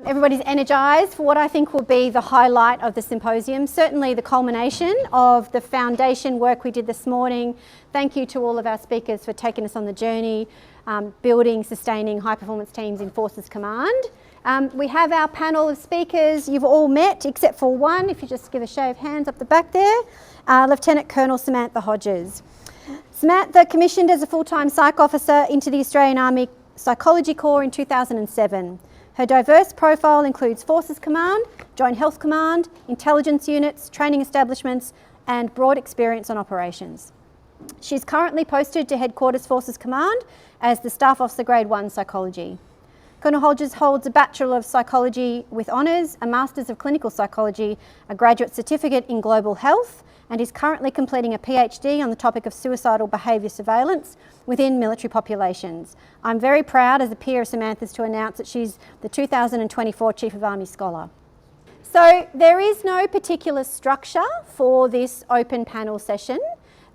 Everybody's energised for what I think will be the highlight of the symposium, certainly the culmination of the foundation work we did this morning. Thank you to all of our speakers for taking us on the journey, building, sustaining high performance teams in Forces Command. We have our panel of speakers you've all met except for one, if you just give a show of hands up the back there, Lieutenant Colonel Samantha Hodges. Samantha commissioned as a full-time psych officer into the Australian Army Psychology Corps in 2007. Her diverse profile includes Forces Command, Joint Health Command, intelligence units, training establishments, and broad experience on operations. She's currently posted to Headquarters Forces Command as the Staff Officer Grade 1 Psychology. Colonel Hodges holds a Bachelor of Psychology with Honours, a Masters of Clinical Psychology, a Graduate Certificate in Global Health, and is currently completing a PhD on the topic of suicidal behaviour surveillance within military populations. I'm very proud as a peer of Samantha's to announce that she's the 2024 Chief of Army Scholar. So there is no particular structure for this open panel session.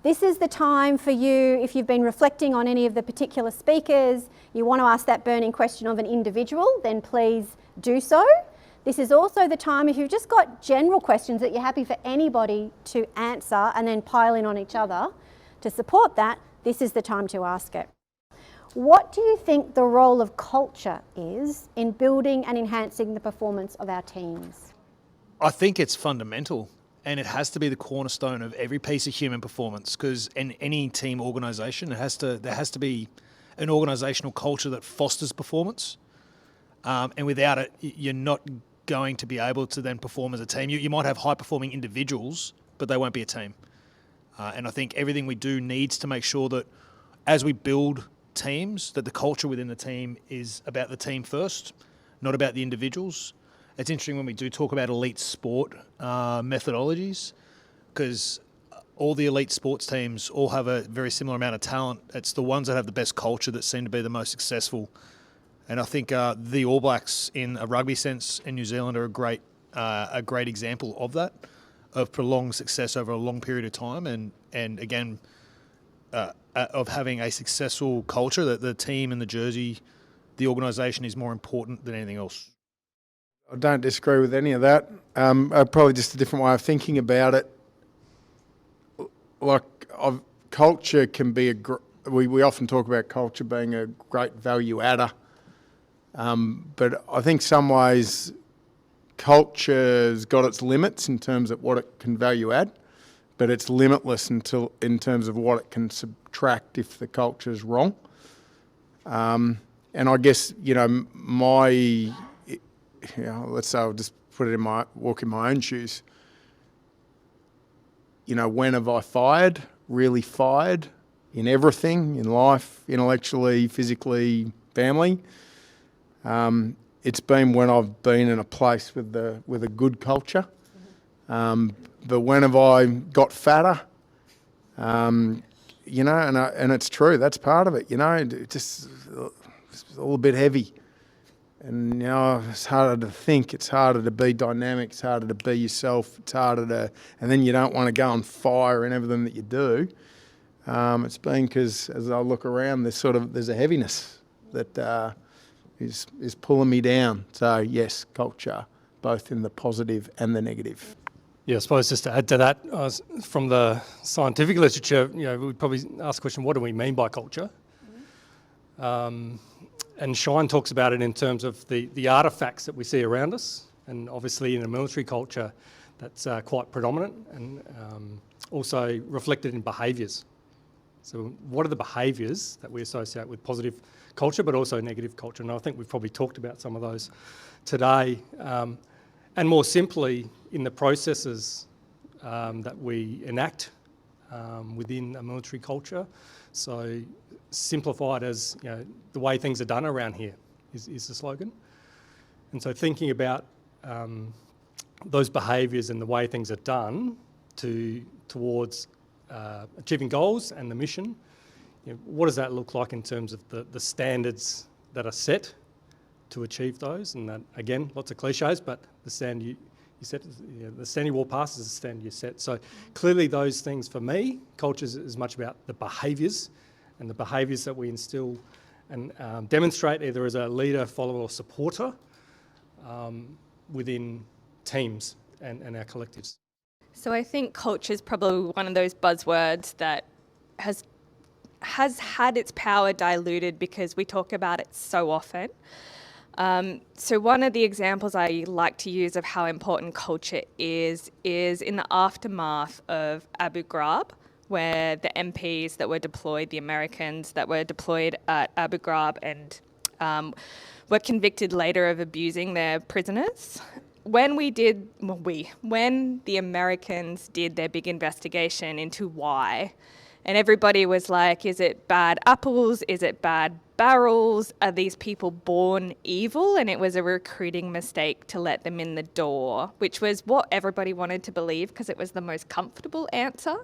This is the time for you, if you've been reflecting on any of the particular speakers, you want to ask that burning question of an individual, then please do so. This is also the time if you've just got general questions that you're happy for anybody to answer and then pile in on each other to support that, this is the time to ask it. What do you think the role of culture is in building and enhancing the performance of our teams? I think it's fundamental, and it has to be the cornerstone of every piece of human performance, because in any team organisation, there has to be an organisational culture that fosters performance, and without it, you're not going to be able to then perform as a team. You might have high-performing individuals, but they won't be a team. And I think everything we do needs to make sure that as we build teams, that the culture within the team is about the team first, not about the individuals. It's interesting when we do talk about elite sport methodologies, because all the elite sports teams all have a very similar amount of talent. It's the ones that have the best culture that seem to be the most successful. And I think the All Blacks, in a rugby sense, in New Zealand are a great example of that, of prolonged success over a long period of time, and again, of having a successful culture, that the team and the jersey, the organisation is more important than anything else. I don't disagree with any of that. Probably just a different way of thinking about it. Like, culture can be we often talk about culture being a great value adder. But I think some ways culture's got its limits in terms of what it can value add, but it's limitless in terms of what it can subtract if the culture's wrong. And I guess, let's say I'll just put it walk in my own shoes. When have I really fired in everything, in life, intellectually, physically, family? It's been when I've been in a place with a good culture. But when have I got fatter? And it's true, that's part of it, it's all a bit heavy. And, it's harder to think, it's harder to be dynamic, it's harder to be yourself, it's harder and then you don't want to go on fire in everything that you do. It's been because as I look around, there's a heaviness that is pulling me down. So yes, culture, both in the positive and the negative. Yeah, I suppose just to add to that, from the scientific literature, we'd probably ask the question, what do we mean by culture? And Shine talks about it in terms of the artefacts that we see around us, and obviously in a military culture that's quite predominant, and also reflected in behaviours. So what are the behaviours that we associate with positive culture, but also negative culture? And I think we've probably talked about some of those today. And more simply, in the processes that we enact within a military culture. So simplified as, the way things are done around here is the slogan. And so thinking about those behaviours and the way things are done towards achieving goals and the mission, what does that look like in terms of the standards that are set to achieve those? And that, again, lots of cliches, but the standard you set, the standard you walk past is the standard you set. So clearly those things, for me, culture is as much about the behaviours and the behaviours that we instill and demonstrate either as a leader, follower or supporter within teams and our collectives. So I think culture is probably one of those buzzwords that has had its power diluted because we talk about it so often. So one of the examples I like to use of how important culture is in the aftermath of Abu Ghraib, where the MPs that were deployed, the Americans that were deployed at Abu Ghraib and were convicted later of abusing their prisoners. When the Americans did their big investigation into why, and everybody was like, is it bad apples? Is it bad barrels? Are these people born evil? And it was a recruiting mistake to let them in the door, which was what everybody wanted to believe because it was the most comfortable answer.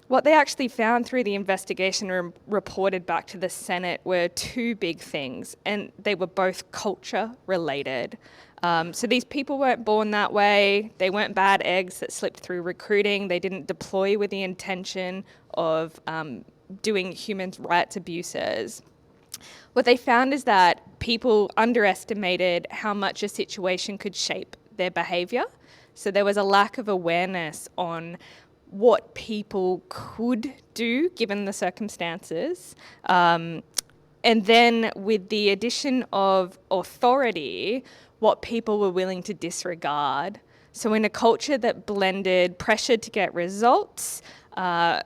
What they actually found through the investigation reported back to the Senate were two big things, and they were both culture related. So these people weren't born that way. They weren't bad eggs that slipped through recruiting. They didn't deploy with the intention of doing human rights abuses. What they found is that people underestimated how much a situation could shape their behaviour. So there was a lack of awareness on what people could do given the circumstances. And then with the addition of authority, what people were willing to disregard. So in a culture that blended pressure to get results,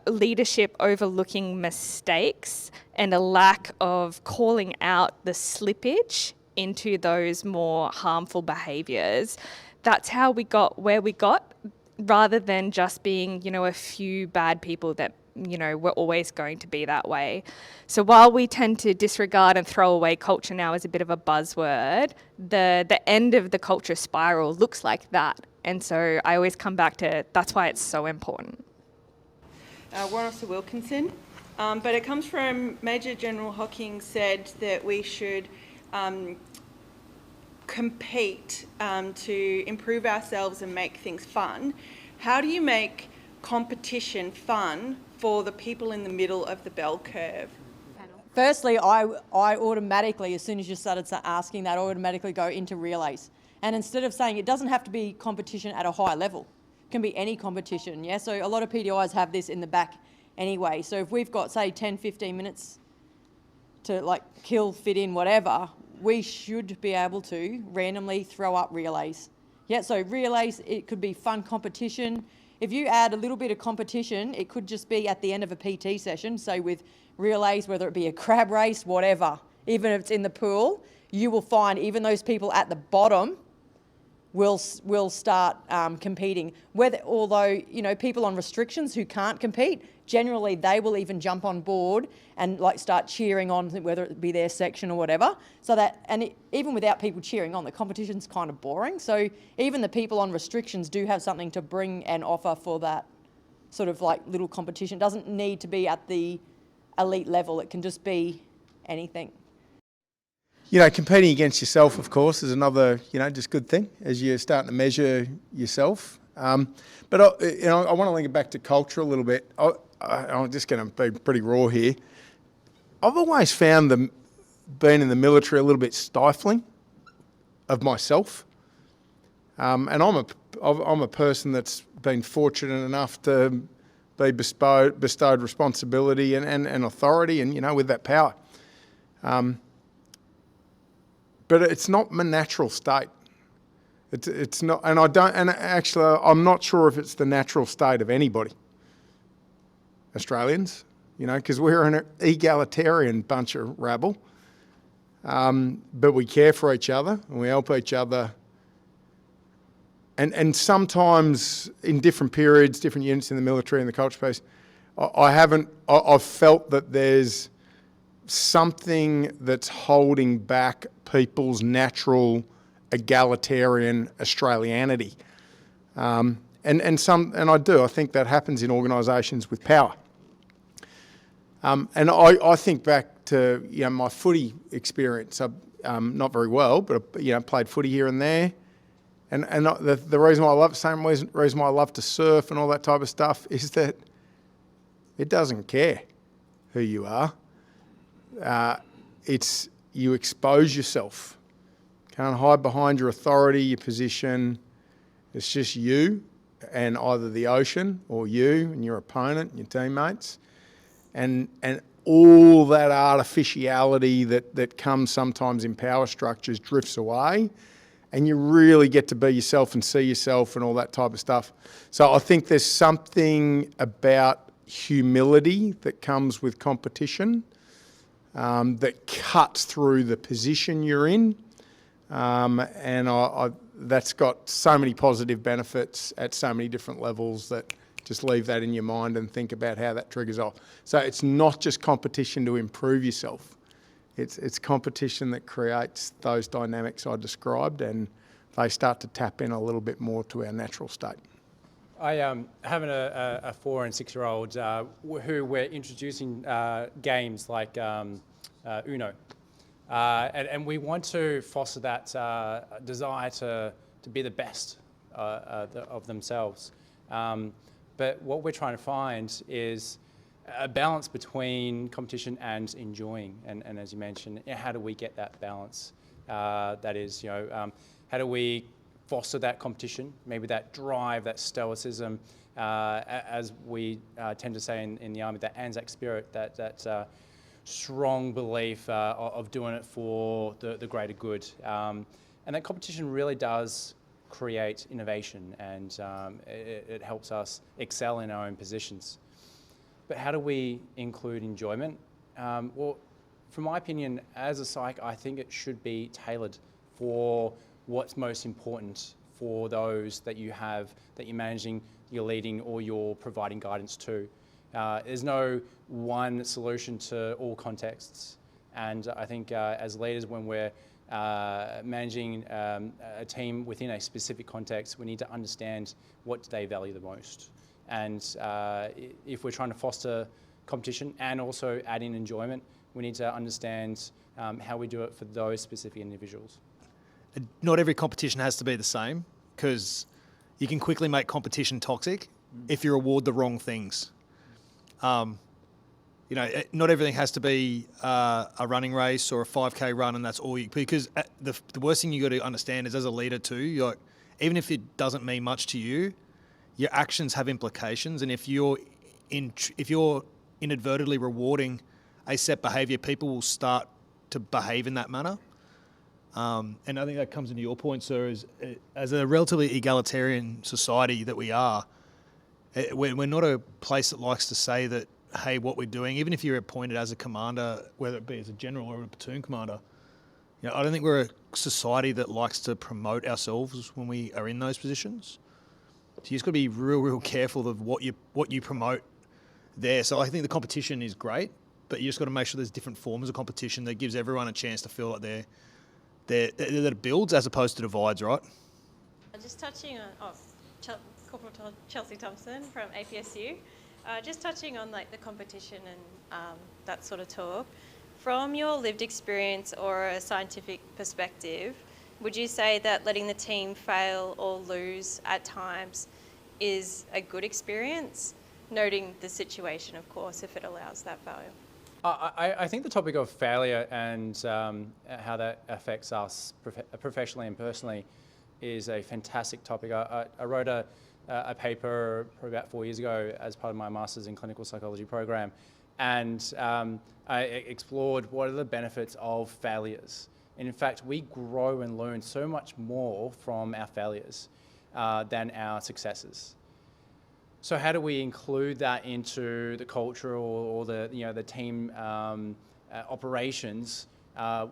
leadership overlooking mistakes, and a lack of calling out the slippage into those more harmful behaviours, that's how we got where we got, rather than just being, a few bad people that, we're always going to be that way. So while we tend to disregard and throw away culture now as a bit of a buzzword, the end of the culture spiral looks like that. And so I always come back to that's why it's so important. Warren Wilkinson, but it comes from Major General Hocking said that we should compete to improve ourselves and make things fun. How do you make competition fun for the people in the middle of the bell curve? Firstly, I automatically, as soon as you started asking that, I automatically go into relays. And instead of saying it doesn't have to be competition at a high level, it can be any competition, yeah? So a lot of PDIs have this in the back anyway. So if we've got, say, 10, 15 minutes to kill, fit in, whatever, we should be able to randomly throw up relays. Yeah, so relays, it could be fun competition. If you add a little bit of competition, it could just be at the end of a PT session, so with relays, whether it be a crab race, whatever, even if it's in the pool, you will find even those people at the bottom will start competing. Although people on restrictions who can't compete, generally they will even jump on board and start cheering on, whether it be their section or whatever. So that, and even without people cheering on, the competition's kind of boring. So even the people on restrictions do have something to bring and offer for that sort of little competition. It doesn't need to be at the elite level. It can just be anything. Competing against yourself, of course, is another, just good thing as you're starting to measure yourself. But I want to link it back to culture a little bit. I'm just going to be pretty raw here. I've always found being in the military a little bit stifling of myself. And I'm a person that's been fortunate enough to be bestowed responsibility and authority and, with that power. But it's not my natural state. It's not, and I'm not sure if it's the natural state of anybody. Australians, because we're an egalitarian bunch of rabble. But we care for each other and we help each other. And sometimes in different periods, different units in the military and the culture space, I've felt that there's something that's holding back people's natural egalitarian Australianity. And I think that happens in organisations with power. And I think back to my footy experience. Not very well, but played footy here and there. And the reason why I love, same reason why I love to surf and all that type of stuff is that it doesn't care who you are. You expose yourself. Can't hide behind your authority, your position. It's just you and either the ocean or you and your opponent and your teammates. And all that artificiality that comes sometimes in power structures drifts away, and you really get to be yourself and see yourself and all that type of stuff. So I think there's something about humility that comes with competition that cuts through the position you're in. And that's got so many positive benefits at so many different levels that just leave that in your mind and think about how that triggers off. So it's not just competition to improve yourself. It's competition that creates those dynamics I described, and they start to tap in a little bit more to our natural state. I have a 4 and 6 year old who we're introducing games like Uno. And we want to foster that desire to be the best of themselves. But what we're trying to find is a balance between competition and enjoying. And as you mentioned, how do we get that balance? That is, how do we foster that competition, maybe that drive, that stoicism, as we tend to say in the Army, that Anzac spirit, that strong belief of doing it for the greater good. And that competition really does create innovation, and it helps us excel in our own positions. But how do we include enjoyment? Well, from my opinion, as a psych, I think it should be tailored for what's most important for those that you have, that you're managing, you're leading, or you're providing guidance to. There's no one solution to all contexts. And I think as leaders, when we're managing a team within a specific context, we need to understand what they value the most. And if we're trying to foster competition and also add in enjoyment, we need to understand how we do it for those specific individuals. Not every competition has to be the same, because you can quickly make competition toxic if you reward the wrong things. Not everything has to be a running race or a 5K run, and that's all you. Because the worst thing you got to understand is, as a leader too, you're like, even if it doesn't mean much to you, your actions have implications, and if you're inadvertently rewarding a set behaviour, people will start to behave in that manner. And I think that comes into your point, sir, as a relatively egalitarian society that we are, we're not a place that likes to say that, hey, what we're doing, even if you're appointed as a commander, whether it be as a general or a platoon commander, I don't think we're a society that likes to promote ourselves when we are in those positions. So you just got to be real careful of what you promote there. So I think the competition is great, but you just got to make sure there's different forms of competition that gives everyone a chance to feel like that it builds as opposed to divides, right? Just touching on Corporal Chelsea Thompson from APSU. Just touching on the competition and that sort of talk. From your lived experience or a scientific perspective, would you say that letting the team fail or lose at times is a good experience? Noting the situation, of course, if it allows that failure. I think the topic of failure and how that affects us professionally and personally is a fantastic topic. I wrote a paper probably about 4 years ago as part of my Masters in Clinical Psychology program, and I explored what are the benefits of failures. And in fact, we grow and learn so much more from our failures than our successes. So how do we include that into the culture or the team operations?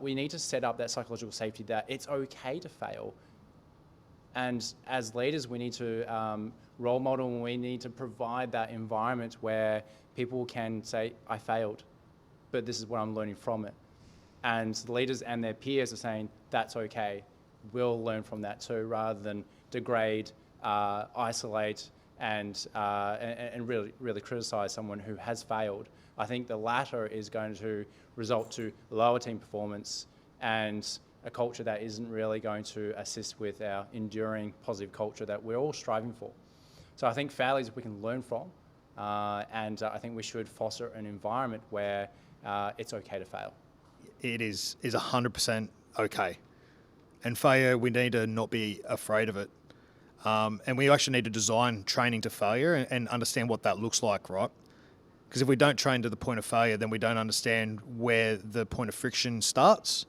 We need to set up that psychological safety that it's okay to fail. And as leaders, we need to role model, and we need to provide that environment where people can say, I failed, but this is what I'm learning from it. And the leaders and their peers are saying, that's okay, we'll learn from that too, rather than degrade, isolate, and really criticize someone who has failed. I think the latter is going to result to lower team performance and a culture that isn't really going to assist with our enduring positive culture that we're all striving for. So I think failures we can learn from, and I think we should foster an environment where it's okay to fail. It is 100% okay. And failure, we need to not be afraid of it. And we actually need to design training to failure and understand what that looks like, right? Because if we don't train to the point of failure, then we don't understand where the point of friction starts.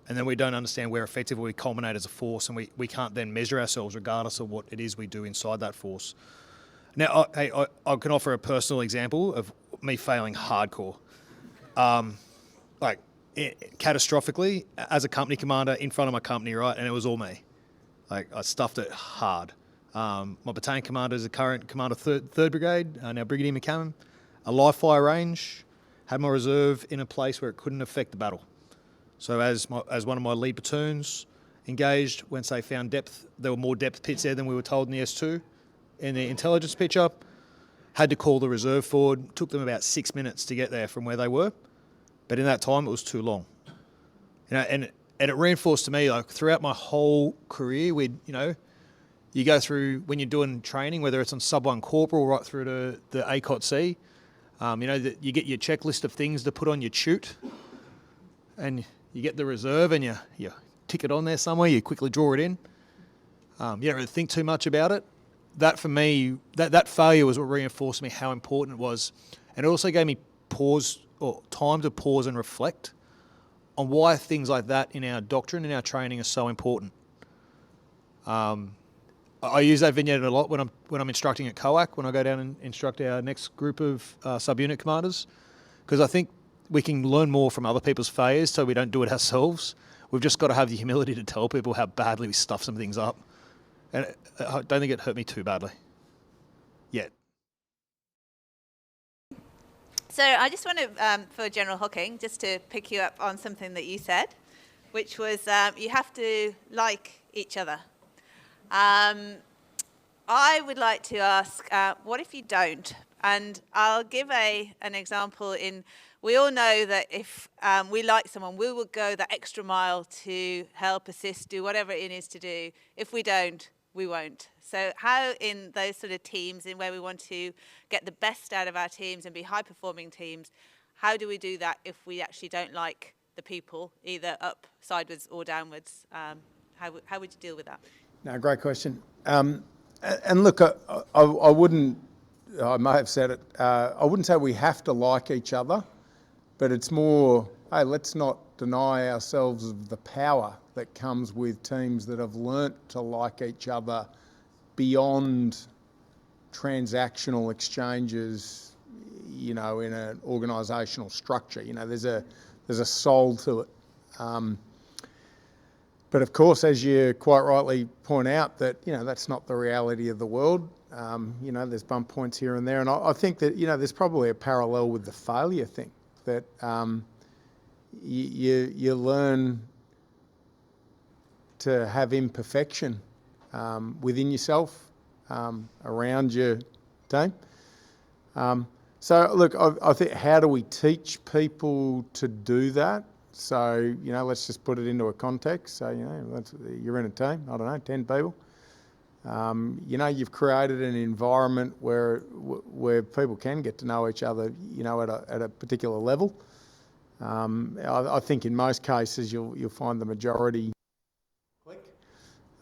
And then we don't understand where effectively we culminate as a force, and we can't then measure ourselves regardless of what it is we do inside that force. Now, I can offer a personal example of me failing hardcore. Catastrophically, as a company commander in front of my company, right? And it was all me. Like, I stuffed it hard. My battalion commander is a current commander 3rd Brigade, now Brigadier McCammon. A live fire range, had my reserve in a place where it couldn't affect the battle. So as one of my lead platoons engaged, once they found depth, there were more depth pits there than we were told in the S2. In the intelligence picture, had to call the reserve forward. Took them about 6 minutes to get there from where they were. But in that time, it was too long. And it reinforced to me, like, throughout my whole career, you go through, when you're doing training, whether it's on Sub 1 Corporal right through to the ACOT-C, you get your checklist of things to put on your chute, and you get the reserve and you tick it on there somewhere, you quickly draw it in. You don't really think too much about it. That, for me, that failure was what reinforced me how important it was. And it also gave me time to pause and reflect on why things like that in our doctrine and our training are so important. I use that vignette a lot when I'm instructing at COAC, when I go down and instruct our next group of subunit commanders, because I think we can learn more from other people's failures so we don't do it ourselves. We've just got to have the humility to tell people how badly we stuff some things up. And I don't think it hurt me too badly yet. So I just want to, for General Hocking, just to pick you up on something that you said, which was you have to like each other. I would like to ask, what if you don't? And I'll give an example we all know that if we like someone, we will go that extra mile to help, assist, do whatever it is to do. If we don't, we won't. So how in those sort of teams, in where we want to get the best out of our teams and be high-performing teams, how do we do that if we actually don't like the people, either up, sideways or downwards? How would you deal with that? No, great question. And look, I wouldn't, I may have said it, I wouldn't say we have to like each other, but it's more, hey, let's not deny ourselves of the power that comes with teams that have learnt to like each other beyond transactional exchanges, in an organisational structure. There's a soul to it. But of course, as you quite rightly point out, that that's not the reality of the world. There's bump points here and there, and I think that there's probably a parallel with the failure thing, that you learn to have imperfection within yourself, around your team. So look, I think, how do we teach people to do that? So, let's just put it into a context. So, you're in a team, I don't know, 10 people. You've created an environment where people can get to know each other, at a particular level. I think in most cases you'll find the majority click,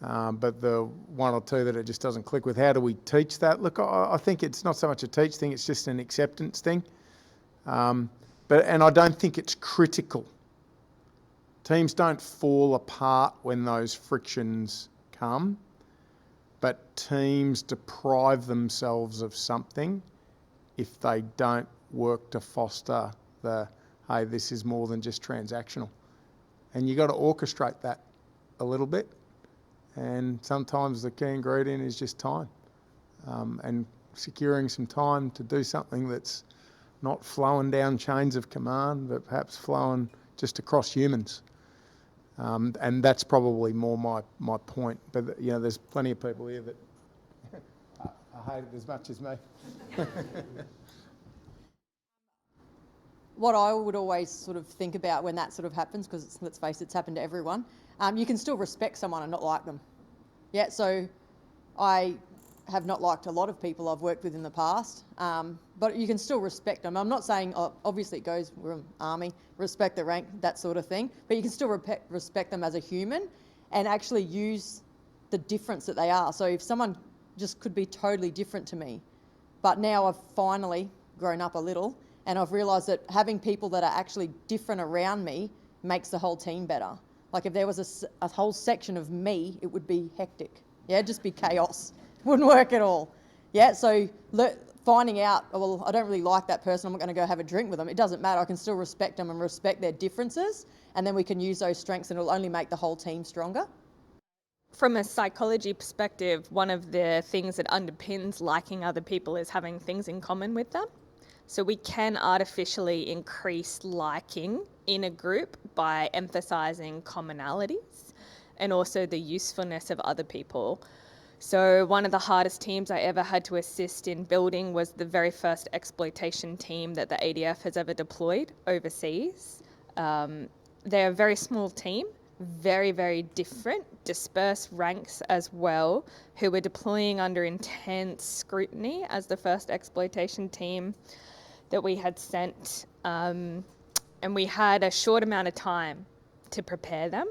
but the one or two that it just doesn't click with. How do we teach that? Look, I think it's not so much a teach thing; it's just an acceptance thing. And I don't think it's critical. Teams don't fall apart when those frictions come, but teams deprive themselves of something if they don't work to foster hey, this is more than just transactional. And you've got to orchestrate that a little bit. And sometimes the key ingredient is just time, and securing some time to do something that's not flowing down chains of command, but perhaps flowing just across humans. And that's probably more my point. But, there's plenty of people here that I hate it as much as me. What I would always sort of think about when that sort of happens, because let's face it, it's happened to everyone, you can still respect someone and not like them. Yeah, so I have not liked a lot of people I've worked with in the past, but you can still respect them. I'm not saying, obviously it goes, we're an army, respect the rank, that sort of thing, but you can still respect them as a human, and actually use the difference that they are. So if someone just could be totally different to me, but now I've finally grown up a little and I've realised that having people that are actually different around me makes the whole team better. Like if there was a whole section of me, it would be hectic. Yeah, just be chaos. Wouldn't work at all. Yeah, so finding out, well, I don't really like that person, I'm not going to go have a drink with them. It doesn't matter. I can still respect them and respect their differences, and then we can use those strengths and it'll only make the whole team stronger. From a psychology perspective, one of the things that underpins liking other people is having things in common with them. So we can artificially increase liking in a group by emphasising commonalities and also the usefulness of other people. So one of the hardest teams I ever had to assist in building was the very first exploitation team that the ADF has ever deployed overseas. They're a very small team, very, very different, dispersed ranks as well, who were deploying under intense scrutiny as the first exploitation team that we had sent. And we had a short amount of time to prepare them.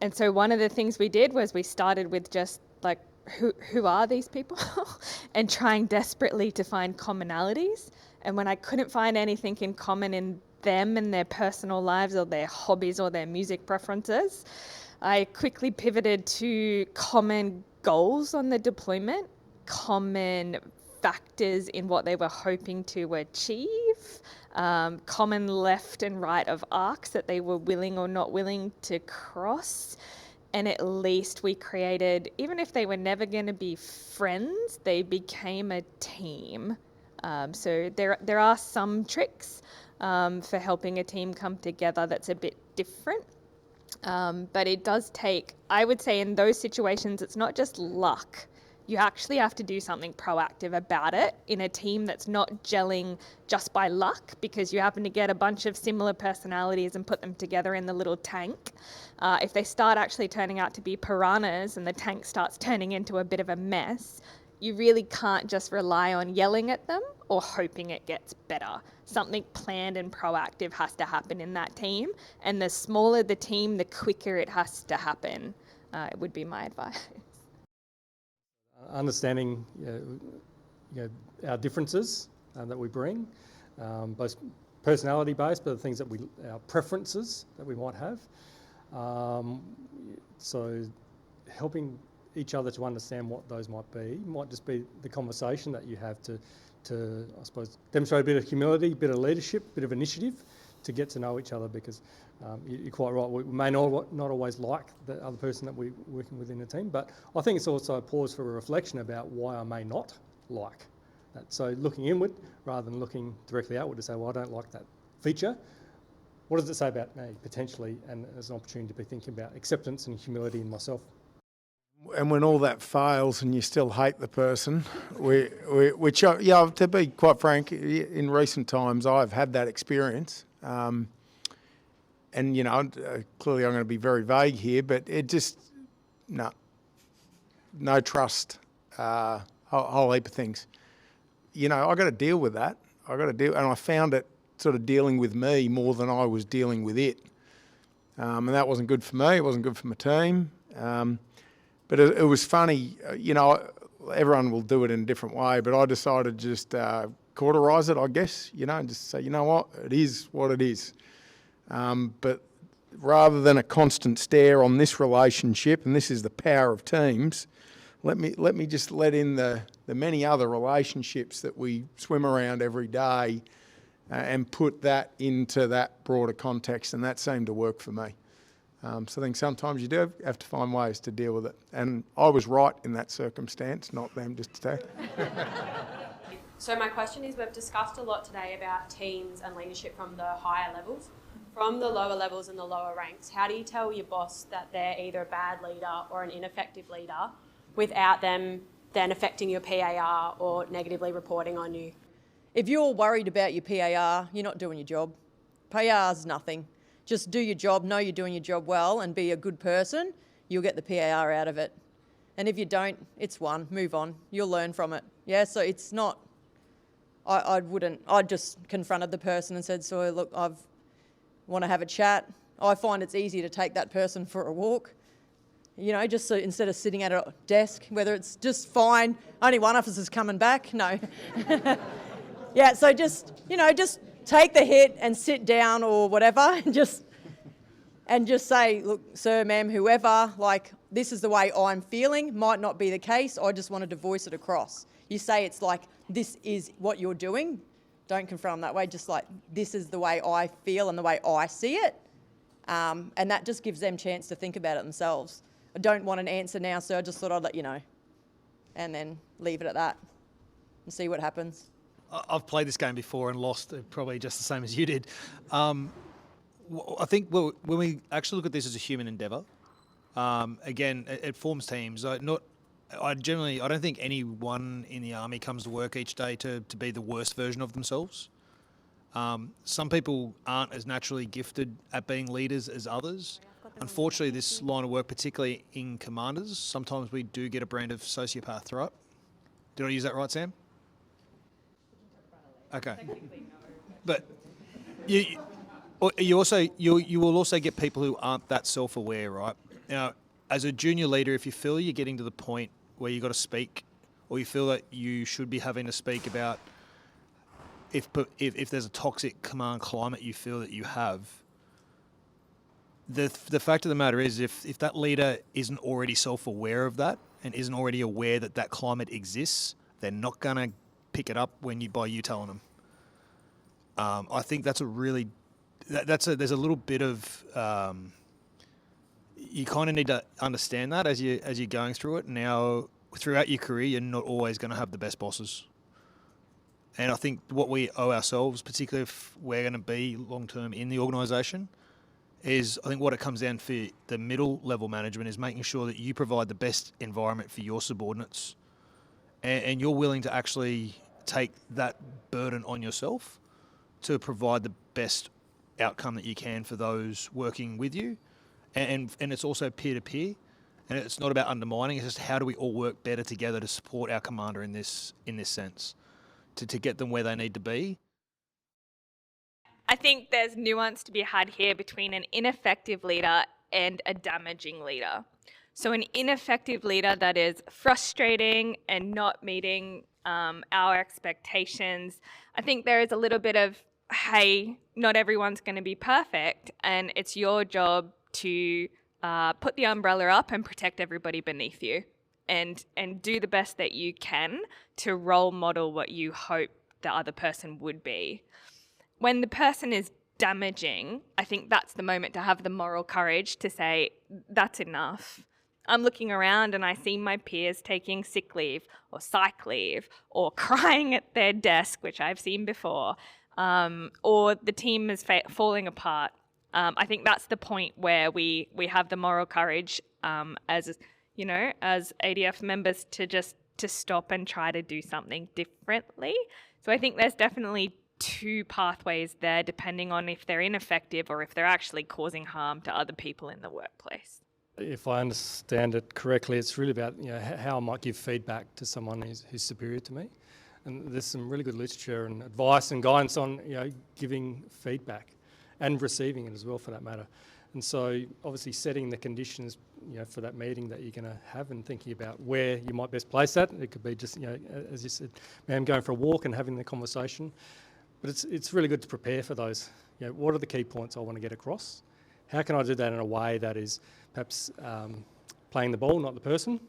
And so one of the things we did was we started with just like, who are these people? And trying desperately to find commonalities. And when I couldn't find anything in common in them and their personal lives or their hobbies or their music preferences, I quickly pivoted to common goals on the deployment, common factors in what they were hoping to achieve, common left and right of arcs that they were willing or not willing to cross. And at least we created, even if they were never going to be friends, they became a team. So there are some tricks for helping a team come together that's a bit different. But it does take, I would say in those situations, it's not just luck. You actually have to do something proactive about it in a team that's not gelling just by luck because you happen to get a bunch of similar personalities and put them together in the little tank. If they start actually turning out to be piranhas and the tank starts turning into a bit of a mess, you really can't just rely on yelling at them or hoping it gets better. Something planned and proactive has to happen in that team, and the smaller the team, the quicker it has to happen. It would be my advice. Understanding our differences that we bring, both personality based, but the things that our preferences that we might have. So helping each other to understand what those might be might just be the conversation that you have to I suppose demonstrate a bit of humility, a bit of leadership, a bit of initiative to get to know each other, because you're quite right, we may not always like the other person that we're working with in a team, but I think it's also a pause for a reflection about why I may not like that. So looking inward rather than looking directly outward to say, well, I don't like that feature. What does it say about me potentially? And there's an opportunity to be thinking about acceptance and humility in myself. And when all that fails and you still hate the person, which, to be quite frank, in recent times I've had that experience. And, clearly I'm going to be very vague here, but it just, no trust, whole heap of things. I got to deal with that. And I found it sort of dealing with me more than I was dealing with it. And that wasn't good for me, it wasn't good for my team. But it was funny, everyone will do it in a different way, but I decided to just cauterize it, I guess, and just say, you know what, it is what it is. But rather than a constant stare on this relationship, and this is the power of teams, let me just let in the many other relationships that we swim around every day and put that into that broader context, and that seemed to work for me. So I think sometimes you do have to find ways to deal with it. And I was right in that circumstance, not them, just to say. So my question is, we've discussed a lot today about teams and leadership from the higher levels. From the lower levels and the lower ranks, how do you tell your boss that they're either a bad leader or an ineffective leader without them then affecting your PAR or negatively reporting on you? If you're worried about your PAR, you're not doing your job. PAR's nothing. Just do your job, know you're doing your job well, and be a good person, you'll get the PAR out of it. And if you don't, it's one, move on. You'll learn from it. Yeah, so it's not, I just confronted the person and said, so look, I want to have a chat. I find it's easy to take that person for a walk. You know, just so instead of sitting at a desk, whether it's just fine, only one of us is coming back, no. Yeah, so just, you know, just take the hit and sit down or whatever and just say, look, sir, ma'am, whoever, like, this is the way I'm feeling, might not be the case, I just wanted to voice it across. You say it's like, this is what you're doing, don't confront them that way, just like, this is the way I feel and the way I see it. And that just gives them a chance to think about it themselves. I don't want an answer now, so I just thought I'd let you know. And then leave it at that and see what happens. I've played this game before and lost, probably just the same as you did. I think when we actually look at this as a human endeavour, again, it forms teams. I don't think anyone in the army comes to work each day to be the worst version of themselves. Some people aren't as naturally gifted at being leaders as others. Unfortunately, this line of work, particularly in commanders, sometimes we do get a brand of sociopath, right? Did I use that right, Sam? Okay. But you will also get people who aren't that self-aware, right? Now, as a junior leader, if you feel you're getting to the point where you've got to speak, or you feel that you should be having to speak about if there's a toxic command climate you feel that you have, the fact of the matter is if that leader isn't already self-aware of that and isn't already aware that that climate exists, they're not going to pick it up by you telling them. I think that's there's a little bit of you kind of need to understand that as you're going through it. Now, throughout your career, you're not always going to have the best bosses. And I think what we owe ourselves, particularly if we're going to be long-term in the organisation, is I think what it comes down for the middle level management is making sure that you provide the best environment for your subordinates and you're willing to actually take that burden on yourself to provide the best outcome that you can for those working with you. And it's also peer-to-peer, and it's not about undermining, it's just how do we all work better together to support our commander in this sense, to get them where they need to be. I think there's nuance to be had here between an ineffective leader and a damaging leader. So an ineffective leader that is frustrating and not meeting our expectations, I think there is a little bit of, hey, not everyone's going to be perfect, and it's your job to put the umbrella up and protect everybody beneath you and do the best that you can to role model what you hope the other person would be. When the person is damaging, I think that's the moment to have the moral courage to say, that's enough. I'm looking around and I see my peers taking sick leave or psych leave or crying at their desk, which I've seen before, or the team is falling apart. I think that's the point where we have the moral courage as ADF members to stop and try to do something differently. So I think there's definitely two pathways there, depending on if they're ineffective or if they're actually causing harm to other people in the workplace. If I understand it correctly, it's really about how I might give feedback to someone who's superior to me. And there's some really good literature and advice and guidance on giving feedback and receiving it as well, for that matter. And so obviously setting the conditions for that meeting that you're going to have and thinking about where you might best place that. It could be just, as you said, I'm going for a walk and having the conversation. But it's really good to prepare for those. What are the key points I want to get across? How can I do that in a way that is perhaps playing the ball, not the person,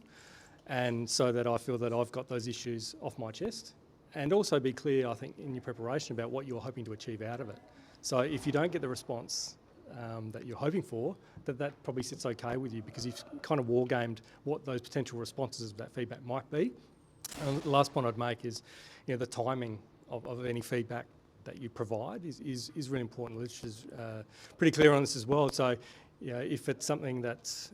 and so that I feel that I've got those issues off my chest? And also be clear, I think, in your preparation about what you're hoping to achieve out of it. So if you don't get the response that you're hoping for, that probably sits okay with you because you've kind of war-gamed what those potential responses of that feedback might be. And the last point I'd make is the timing of any feedback that you provide is really important. Literature's pretty clear on this as well. So, if it's something that's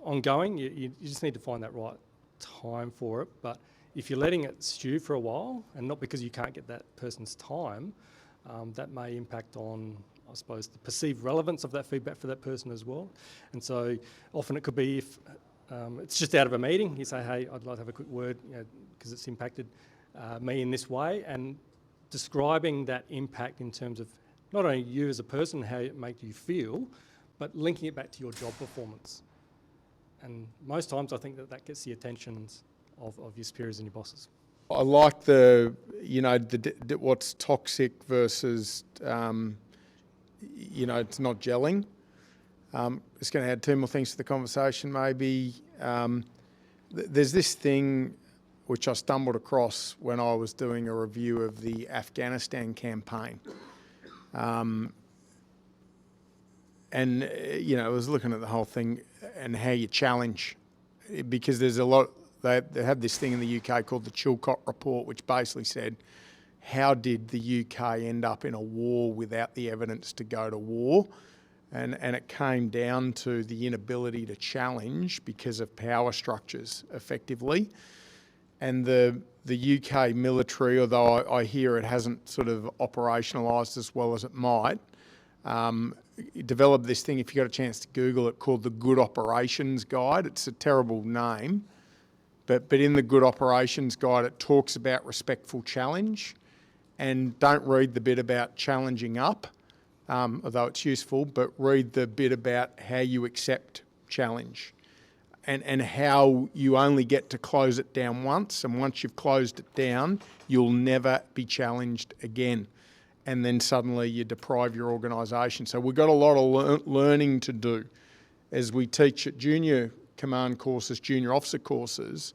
ongoing, you just need to find that right time for it. But if you're letting it stew for a while, and not because you can't get that person's time, that may impact on, I suppose, the perceived relevance of that feedback for that person as well. And so often it could be if it's just out of a meeting, you say, hey, I'd like to have a quick word because it's impacted me in this way, and describing that impact in terms of not only you as a person, how it makes you feel, but linking it back to your job performance. And most times I think that gets the attentions of your superiors and your bosses. I like the what's toxic versus, it's not gelling. Just going to add two more things to the conversation maybe. There's this thing which I stumbled across when I was doing a review of the Afghanistan campaign. I was looking at the whole thing and how you challenge, because there's a lot, they have this thing in the UK called the Chilcot Report, which basically said, how did the UK end up in a war without the evidence to go to war? And it came down to the inability to challenge because of power structures, effectively. And the UK military, although I hear it hasn't sort of operationalised as well as it might, developed this thing, if you got a chance to Google it, called the Good Operations Guide. It's a terrible name, but in the Good Operations Guide, it talks about respectful challenge. And don't read the bit about challenging up, although it's useful, but read the bit about how you accept challenge and how you only get to close it down once. And once you've closed it down, you'll never be challenged again. And then suddenly you deprive your organisation. So we've got a lot of learning to do as we teach at junior command courses, junior officer courses,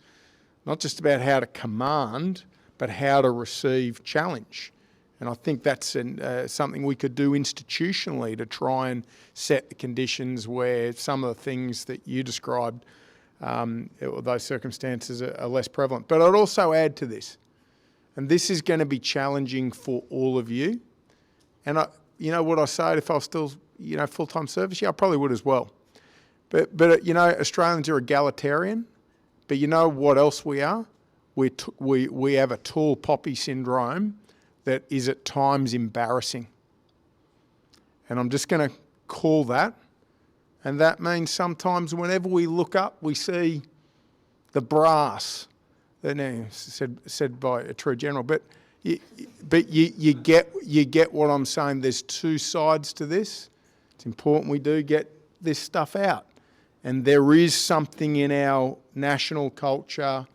not just about how to command, but how to receive challenge. And I think that's something we could do institutionally to try and set the conditions where some of the things that you described, those circumstances are less prevalent. But I'd also add to this, and this is going to be challenging for all of you. And would I say it if I was still, full-time service? Yeah, I probably would as well. But Australians are egalitarian. But you know what else we are? We have a tall poppy syndrome that is at times embarrassing. And I'm just going to call that. And that means sometimes whenever we look up, we see the brass. Said by a true general. But you get what I'm saying. There's two sides to this. It's important we do get this stuff out. And there is something in our national culture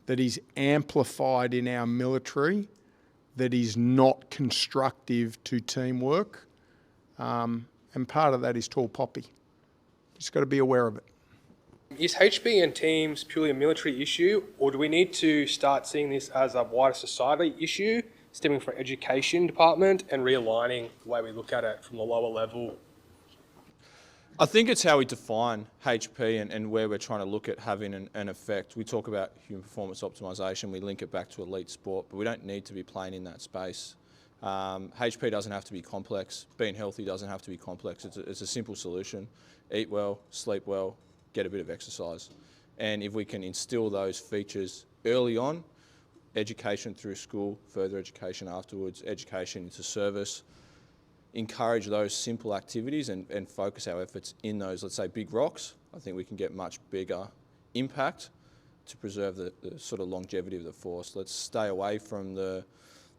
that is amplified in our military that is not constructive to teamwork. And part of that is tall poppy. Just got to be aware of it. Is HP and teams purely a military issue, or do we need to start seeing this as a wider society issue, stemming from education department and realigning the way we look at it from the lower level? I think it's how we define HP and where we're trying to look at having an effect. We talk about human performance optimisation, we link it back to elite sport, but we don't need to be playing in that space. HP doesn't have to be complex. Being healthy doesn't have to be complex. It's a simple solution. Eat well, sleep well, get a bit of exercise. And if we can instill those features early on, education through school, further education afterwards, education into service, encourage those simple activities and focus our efforts in those, let's say, big rocks, I think we can get much bigger impact to preserve the sort of longevity of the force. Let's stay away from the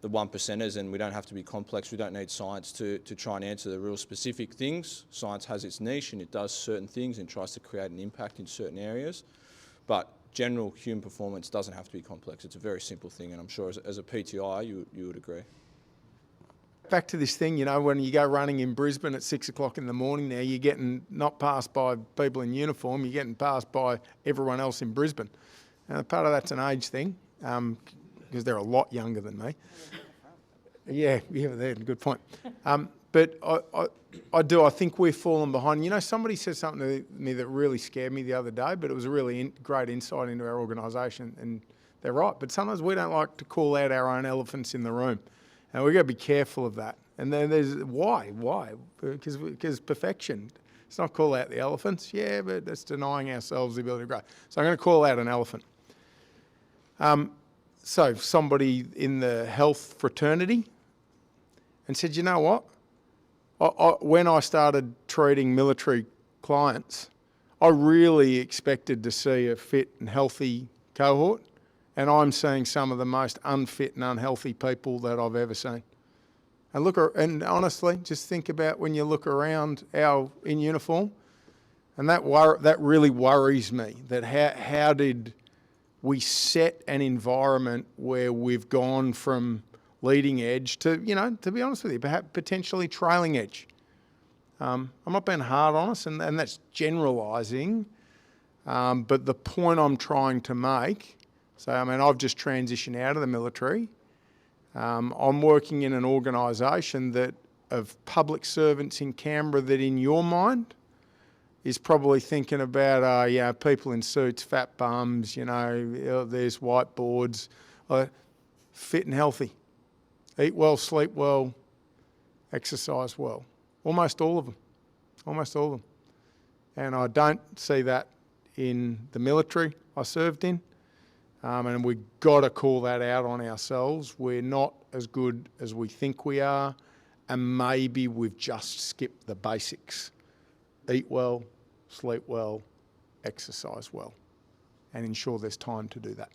1%ers, and we don't have to be complex. We don't need science to try and answer the real specific things. Science has its niche and it does certain things and tries to create an impact in certain areas. But general human performance doesn't have to be complex. It's a very simple thing, and I'm sure as a PTI you would agree. Back to this thing, when you go running in Brisbane at 6 o'clock in the morning now, you're getting not passed by people in uniform, you're getting passed by everyone else in Brisbane. Now, part of that's an age thing, because they're a lot younger than me. Yeah, they're a good point. But I think we're falling behind. Somebody said something to me that really scared me the other day, but it was a really great insight into our organisation, and they're right. But sometimes we don't like to call out our own elephants in the room. And we've got to be careful of that. And then there's why? Because perfection. It's not call out the elephants. Yeah, but that's denying ourselves the ability to grow. So I'm going to call out an elephant. So somebody in the health fraternity and said, you know what? When I started treating military clients, I really expected to see a fit and healthy cohort. And I'm seeing some of the most unfit and unhealthy people that I've ever seen. And honestly, just think about when you look around in uniform, And that really worries me, that how did we set an environment where we've gone from leading edge to, to be honest with you, perhaps potentially trailing edge. I'm not being hard on us, and that's generalising, but the point I'm trying to make, I've just transitioned out of the military. I'm working in an organisation that of public servants in Canberra that in your mind is probably thinking about, people in suits, fat bums, there's whiteboards, fit and healthy, eat well, sleep well, exercise well. Almost all of them. And I don't see that in the military I served in. And we've got to call that out on ourselves. We're not as good as we think we are, and maybe we've just skipped the basics. Eat well, sleep well, exercise well, and ensure there's time to do that.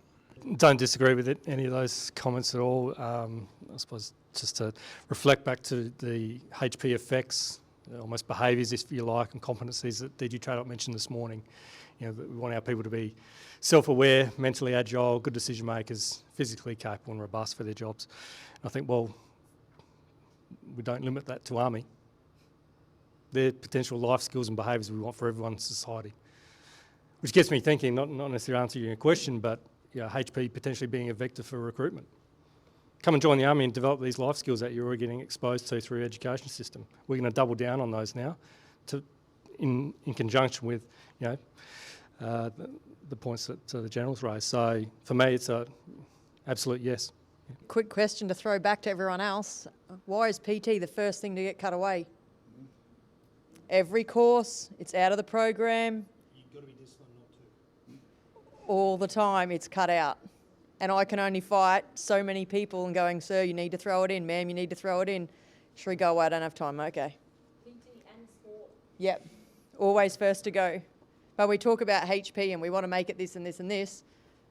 Don't disagree with any of those comments at all. I suppose just to reflect back to the HP effects, almost behaviours, if you like, and competencies that DG Tradeoff mentioned this morning. We want our people to be self-aware, mentally agile, good decision makers, physically capable and robust for their jobs. And I think, we don't limit that to Army. They're potential life skills and behaviours we want for everyone in society. Which gets me thinking, not necessarily answering your question, but HP potentially being a vector for recruitment. Come and join the Army and develop these life skills that you're already getting exposed to through your education system. We're going to double down on those now, in conjunction with the points that the General's raised. So for me, it's an absolute yes. Quick question to throw back to everyone else. Why is PT the first thing to get cut away? Every course, it's out of the program. You've got to be disciplined not to. All the time, it's cut out. And I can only fight so many people and going, sir, you need to throw it in. Ma'am, you need to throw it in. Should we go away? I don't have time. Okay. PT and sport. Yep. Always first to go. But we talk about HP and we want to make it this and this and this.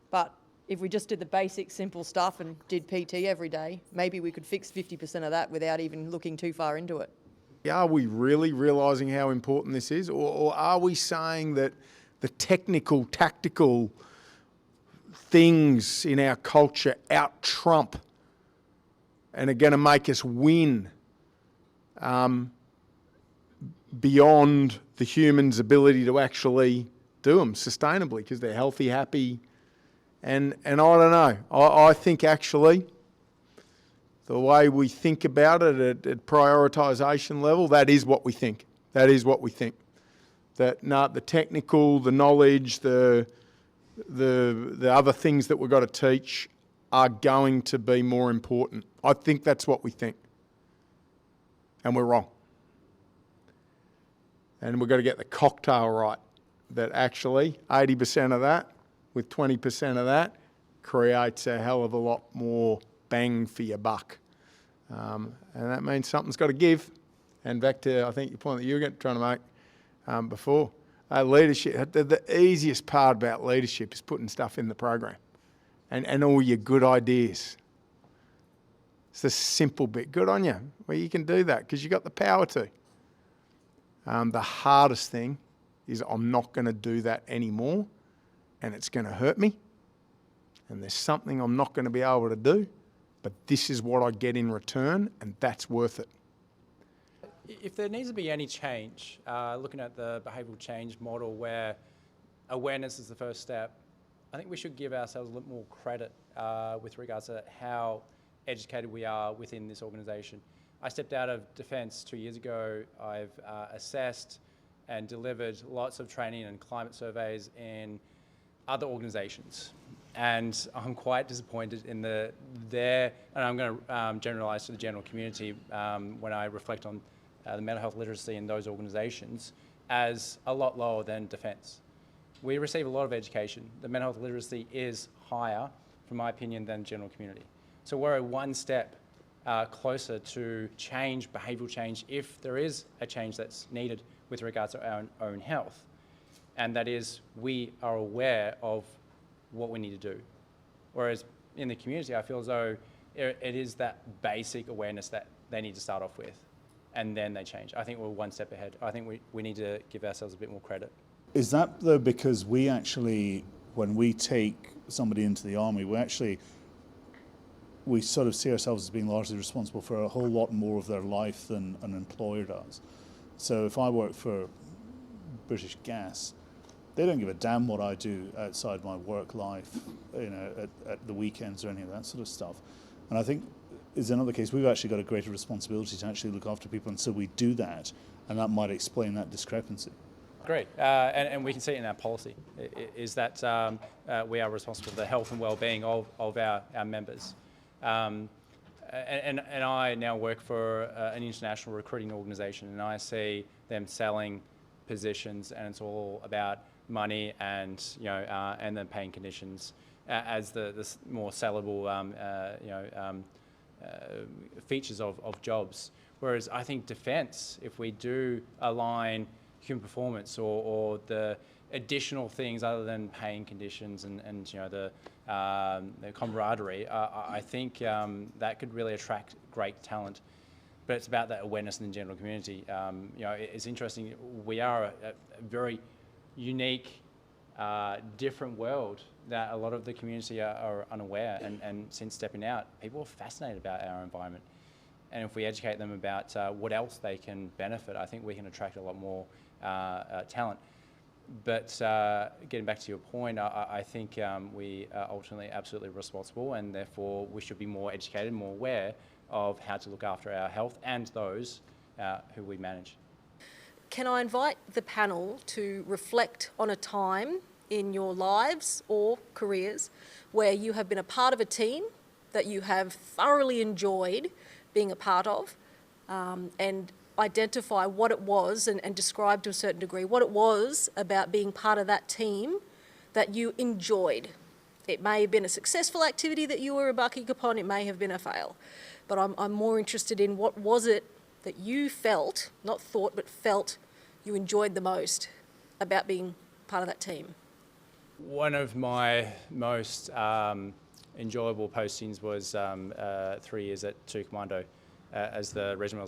But if we just did the basic, simple stuff and did PT every day, maybe we could fix 50% of that without even looking too far into it. Are we really realising how important this is? Or are we saying that the technical, tactical things in our culture out-trump and are going to make us win beyond the human's ability to actually do them sustainably because they're healthy, happy, and I don't know. I think actually the way we think about it at prioritisation level, that is what we think. That is what we think. That the technical, the knowledge, the other things that we've got to teach are going to be more important. I think that's what we think. And we're wrong. And we've got to get the cocktail right, that actually 80% of that with 20% of that creates a hell of a lot more bang for your buck. And that means something's got to give. And back to, I think, your point that you were trying to make before. Leadership, the easiest part about leadership is putting stuff in the program and all your good ideas. It's the simple bit. Good on you. Well, you can do that because you've got the power to. The hardest thing is I'm not going to do that anymore and it's going to hurt me and there's something I'm not going to be able to do, but this is what I get in return and that's worth it. If there needs to be any change, looking at the behavioural change model where awareness is the first step, I think we should give ourselves a little more credit with regards to how educated we are within this organisation. I stepped out of defence 2 years ago. I've assessed and delivered lots of training and climate surveys in other organisations. And I'm quite disappointed in and I'm going to generalise to the general community when I reflect on the mental health literacy in those organisations as a lot lower than defence. We receive a lot of education. The mental health literacy is higher, from my opinion, than general community. So we're one step closer to change, behavioural change, if there is a change that's needed with regards to our own health. And that is, we are aware of what we need to do. Whereas in the community, I feel as though it is that basic awareness that they need to start off with, and then they change. I think we're one step ahead. I think we need to give ourselves a bit more credit. Is that though because we actually, when we take somebody into the army, we sort of see ourselves as being largely responsible for a whole lot more of their life than an employer does. So if I work for British Gas, they don't give a damn what I do outside my work life, at the weekends or any of that sort of stuff. And I think is another case, we've actually got a greater responsibility to actually look after people, and so we do that, and that might explain that discrepancy. Great, and we can see it in our policy, is that we are responsible for the health and well-being of our members. And I now work for an international recruiting organisation, and I see them selling positions, and it's all about money and and then paying conditions as the more sellable features of jobs. Whereas I think defence, if we do align human performance or the additional things other than paying conditions and the camaraderie, I think that could really attract great talent. But it's about that awareness in the general community. It's interesting. We are a very unique, different world that a lot of the community are unaware. And since stepping out, people are fascinated about our environment. And if we educate them about what else they can benefit, I think we can attract a lot more talent. But getting back to your point, I think we are ultimately absolutely responsible, and therefore we should be more educated, more aware of how to look after our health and those who we manage. Can I invite the panel to reflect on a time in your lives or careers where you have been a part of a team that you have thoroughly enjoyed being a part of, and identify what it was and describe to a certain degree what it was about being part of that team that you enjoyed. It may have been a successful activity that you were embarking upon, it may have been a fail, but I'm more interested in what was it that you felt, not thought, but felt you enjoyed the most about being part of that team. One of my most enjoyable postings was 3 years at 2 Commando as the regimental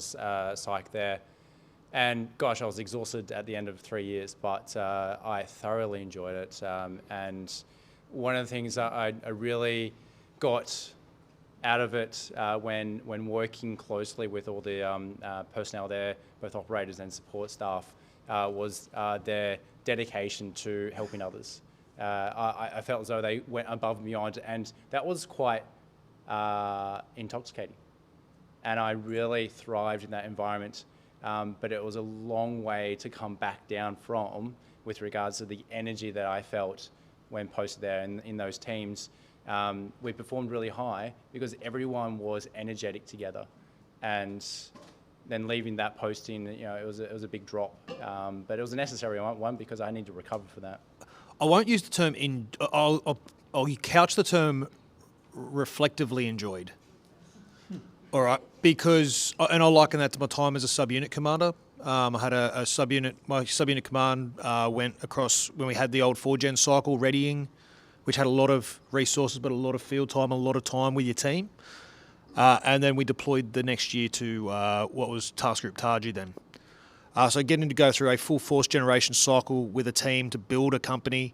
psych there. And gosh, I was exhausted at the end of 3 years, but I thoroughly enjoyed it. And one of the things that I really got out of it when working closely with all the personnel there, both operators and support staff, was their dedication to helping others. I felt as though they went above and beyond, and that was quite intoxicating. And I really thrived in that environment, but it was a long way to come back down from with regards to the energy that I felt when posted there in those teams. We performed really high because everyone was energetic together, and then leaving that posting, it was a big drop, but it was a necessary one because I need to recover for that. I won't use the term I'll couch the term reflectively enjoyed. All right, because, and I'll liken that to my time as a subunit commander. I had a subunit, my subunit command went across when we had the old 4-gen cycle readying, which had a lot of resources, but a lot of field time, a lot of time with your team. And then we deployed the next year to what was Task Group Taji then. So getting to go through a full force generation cycle with a team to build a company,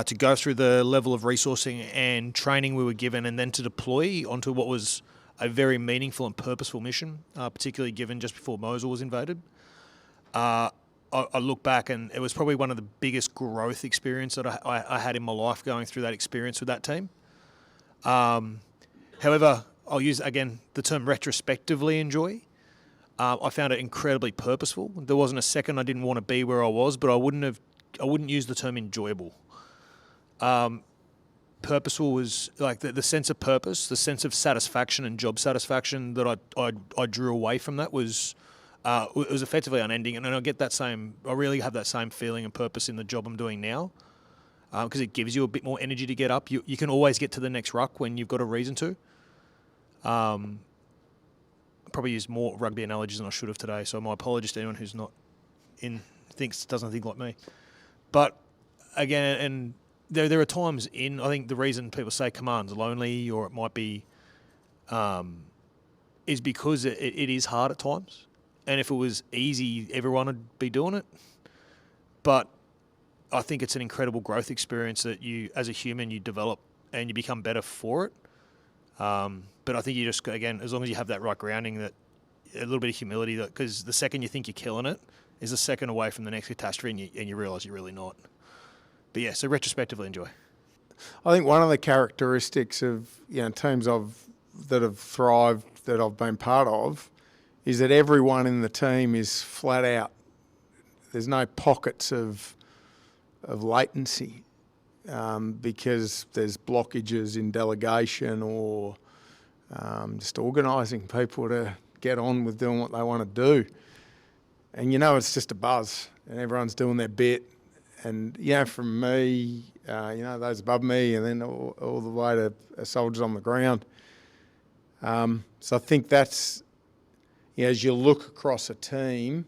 to go through the level of resourcing and training we were given, and then to deploy onto what was a very meaningful and purposeful mission, particularly given just before Mosul was invaded. I look back and it was probably one of the biggest growth experience that I had in my life going through that experience with that team. However, I'll use, again, the term retrospectively enjoy. I found it incredibly purposeful. There wasn't a second I didn't want to be where I was, but I wouldn't use the term enjoyable. Purposeful was like the sense of purpose, the sense of satisfaction and job satisfaction that I drew away from that was it was effectively unending, and I really have that same feeling and purpose in the job I'm doing now, because it gives you a bit more energy to get up. You can always get to the next ruck when you've got a reason to. Probably used more rugby analogies than I should have today, so my apologies to anyone who's not doesn't think like me. But again, and there are times I think the reason people say command's lonely, or it might be, is because it is hard at times. And if it was easy, everyone would be doing it. But I think it's an incredible growth experience that you, as a human, you develop and you become better for it. But I think you just, again, as long as you have that right grounding, that a little bit of humility, because the second you think you're killing it is a second away from the next catastrophe, and you realise you're really not. But yeah, so retrospectively enjoy. I think one of the characteristics of teams that have thrived, that I've been part of, is that everyone in the team is flat out. There's no pockets of latency because there's blockages in delegation or just organising people to get on with doing what they want to do. And it's just a buzz and everyone's doing their bit. And, from me, those above me and then all the way to soldiers on the ground. So I think that's, as you look across a team,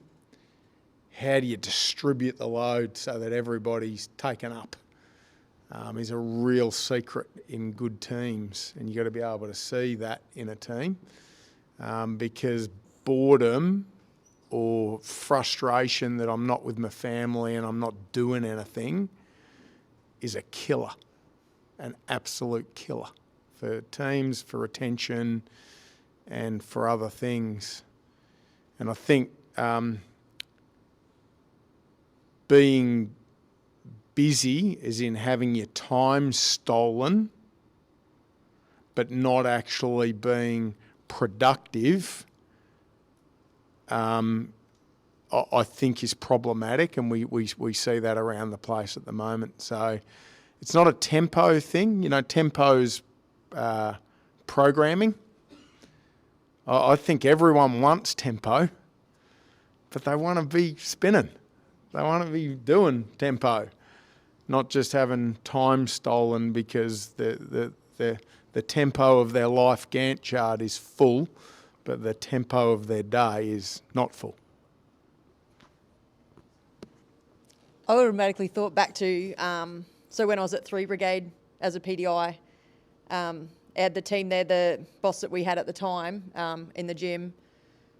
how do you distribute the load so that everybody's taken up is a real secret in good teams. And you've got to be able to see that in a team because boredom or frustration that I'm not with my family and I'm not doing anything is a killer, an absolute killer for teams, for retention and for other things. And I think being busy is in having your time stolen but not actually being productive I think is problematic, and we see that around the place at the moment. So it's not a tempo thing. Tempo's programming. I think everyone wants tempo, but they want to be spinning. They want to be doing tempo, not just having time stolen because the tempo of their life Gantt chart is full, but the tempo of their day is not full. I automatically thought back to, so when I was at 3 Brigade as a PDI, I had the team there, the boss that we had at the time in the gym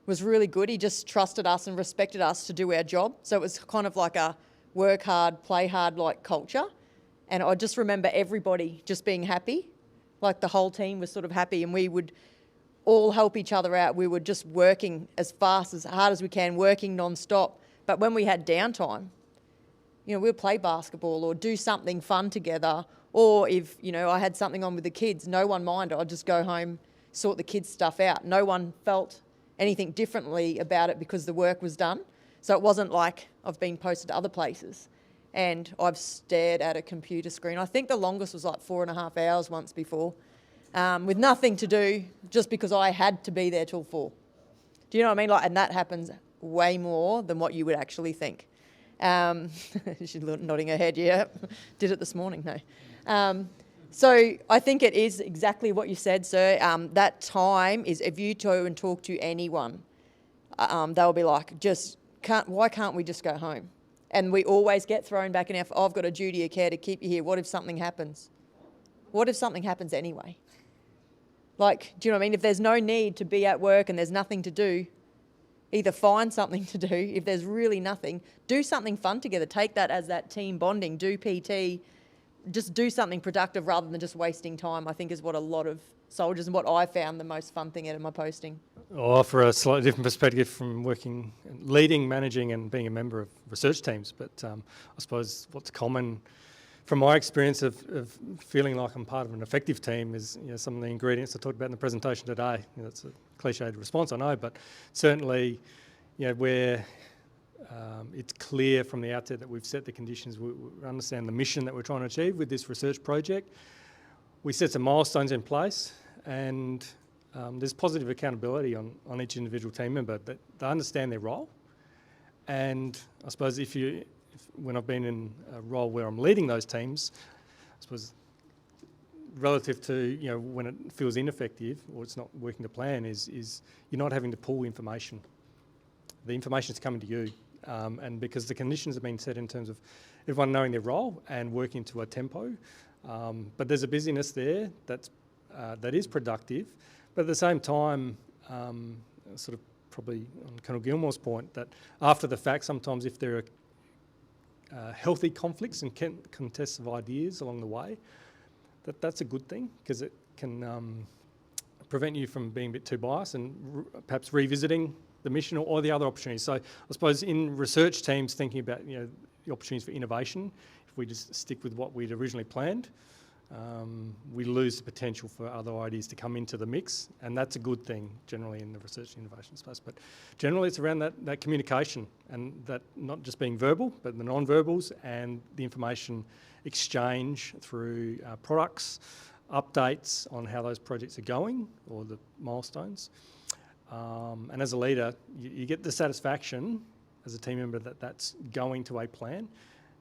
was really good. He just trusted us and respected us to do our job. So it was kind of like a work hard, play hard like culture. And I just remember everybody just being happy, like the whole team was sort of happy, and we would all help each other out. We were just working as fast, as hard as we can, working non-stop. But when we had downtime, we'd play basketball or do something fun together. Or if, I had something on with the kids, no one minded. I'd just go home, sort the kids' stuff out. No one felt anything differently about it because the work was done. So it wasn't like I've been posted to other places and I've stared at a computer screen. I think the longest was like 4.5 hours once before, with nothing to do, just because I had to be there till 4. Do you know what I mean? And that happens way more than what you would actually think. She's nodding her head, yeah. Did it this morning, no. So I think it is exactly what you said, sir. That time is, if you go and talk to anyone, they'll be like, why can't we just go home? And we always get thrown back in I've got a duty of care to keep you here. What if something happens? What if something happens anyway? Do you know what I mean? If there's no need to be at work and there's nothing to do, either find something to do. If there's really nothing, do something fun together. Take that as that team bonding. Do PT. Just do something productive rather than just wasting time, I think is what a lot of soldiers and what I found the most fun thing out of my posting. I'll offer a slightly different perspective from leading, managing and being a member of research teams. But I suppose what's common from my experience of feeling like I'm part of an effective team is some of the ingredients I talked about in the presentation today. That's a cliched response, I know, but certainly where it's clear from the outset that we've set the conditions, we understand the mission that we're trying to achieve with this research project. We set some milestones in place, and there's positive accountability on each individual team member, that they understand their role. And I suppose when I've been in a role where I'm leading those teams, I suppose relative to when it feels ineffective or it's not working to plan, is you're not having to pull information. The information's coming to you, and because the conditions have been set in terms of everyone knowing their role and working to a tempo, but there's a busyness there that is productive, but at the same time, sort of probably on Colonel Gilmore's point, that after the fact, sometimes if there are healthy conflicts and contests of ideas along the way, that's a good thing, because it can prevent you from being a bit too biased and perhaps revisiting the mission or the other opportunities. So I suppose in research teams thinking about the opportunities for innovation, if we just stick with what we'd originally planned, we lose the potential for other ideas to come into the mix, and that's a good thing generally in the research and innovation space. But generally it's around that communication, and that not just being verbal, but the non-verbals and the information exchange through products, updates on how those projects are going or the milestones. And as a leader, you get the satisfaction as a team member that that's going to a plan.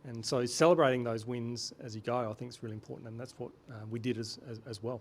And so celebrating those wins as you go, I think is really important, and that's what we did as well.